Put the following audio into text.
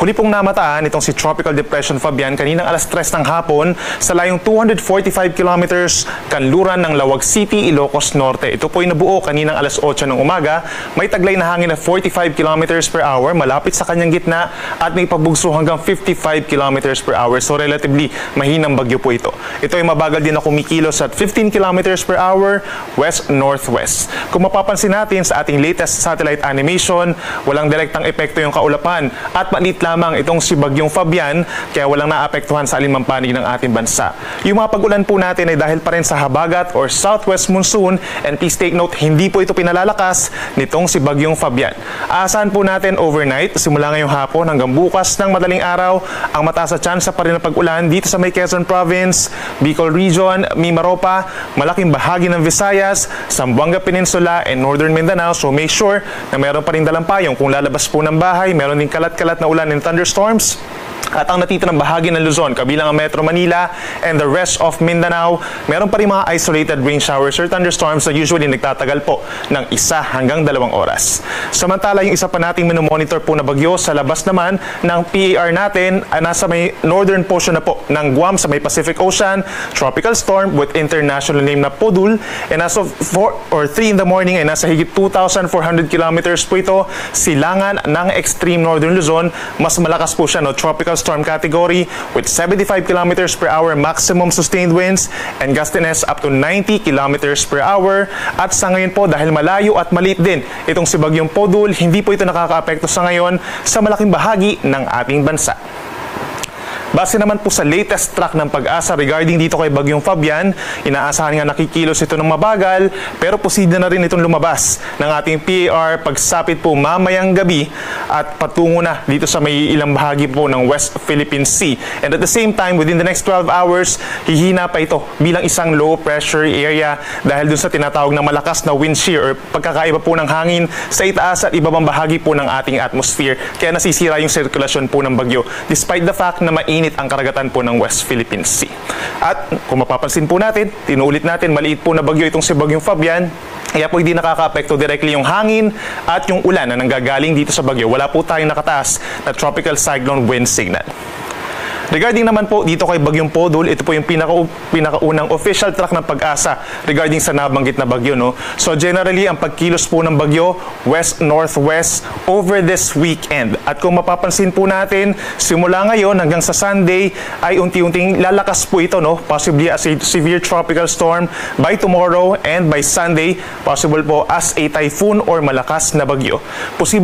Huli pong namataan itong si Tropical Depression Fabian kaninang alas 3 ng hapon sa layong 245 kilometers kanluran ng Lawag City, Ilocos Norte. Ito po ay nabuo kaninang alas 8 ng umaga. May taglay na hangin na 45 kilometers per hour malapit sa kanyang gitna at may pagbugso hanggang 55 kilometers per hour. So relatively mahinang bagyo po ito. Ito ay mabagal din na kumikilos at 15 kilometers per hour west-northwest. Kung mapapansin natin sa ating latest satellite animation, walang direktang epekto yung kaulapan at maliit lamang itong si Bagyong Fabian kaya walang naapektuhan sa alinmang panig ng ating bansa. Yung mga pag-ulan po natin ay dahil pa rin sa habagat or southwest monsoon, and please take note, hindi po ito pinalalakas nitong si Bagyong Fabian. Aasahan po natin overnight, simula ngayong hapon hanggang bukas ng madaling araw, ang mataas na tsansa pa rin ng pag-ulan dito sa may Quezon Province, Bicol Region, Mimaropa, malaking bahagi ng Visayas, Zamboanga Peninsula, and Northern Mindanao. So make sure na meron pa rin dalang payong kung lalabas po ng bahay, meron din kalat-kalat na ulan and thunderstorms. At ang natitirang bahagi ng Luzon, kabilang ang Metro Manila and the rest of Mindanao, meron pa rin mga isolated rain showers or thunderstorms na usually nagtatagal po ng 1 hanggang 2 oras. Samantala, yung isa pa nating minomonitor po na bagyo sa labas naman ng PAR natin ay nasa may northern portion na po ng Guam sa may Pacific Ocean, tropical storm with international name na Podul, and as of 4 or 3 in the morning ay nasa higit 2,400 kilometers po ito, silangan ng extreme northern Luzon. Mas malakas po siya, no, tropical storm category with 75 kilometers per hour maximum sustained winds and gustiness up to 90 kilometers per hour. At sa ngayon po, dahil malayo at maliit din itong si Bagyong Podul, hindi po ito nakakaapekto sa ngayon sa malaking bahagi ng ating bansa. Base naman po sa latest track ng Pag-asa regarding dito kay Bagyong Fabian, inaasahan nga nakikilos ito ng mabagal pero posible na rin itong lumabas ng ating PAR pagsapit po mamayang gabi at patungo na dito sa may ilang bahagi po ng West Philippine Sea. And at the same time, within the next 12 hours, hihina pa ito bilang isang low pressure area dahil dun sa tinatawag na malakas na wind shear or pagkakaiba po ng hangin sa itaas at ibabang bahagi po ng ating atmosphere. Kaya nasisira yung sirkulasyon po ng bagyo despite the fact na mainit ang karagatan po ng West Philippine Sea. At kung mapapansin po natin, tinuulit natin, maliit po na bagyo itong si Bagyong Fabian, kaya po hindi nakaka-apekto directly yung hangin at yung ulan na nanggagaling dito sa bagyo. Wala po tayong nakataas na tropical cyclone wind signal. Regarding naman po dito kay Bagyong Podul, ito po yung pinakaunang official track ng Pag-asa regarding sa nabanggit na bagyo, no? So generally, ang pagkilos po ng bagyo, west-northwest over this weekend. At kung mapapansin po natin, simula ngayon hanggang sa Sunday ay unti-unting lalakas po ito, no? Possibly as a severe tropical storm by tomorrow, and by Sunday, possible po as a typhoon or malakas na bagyo. Posible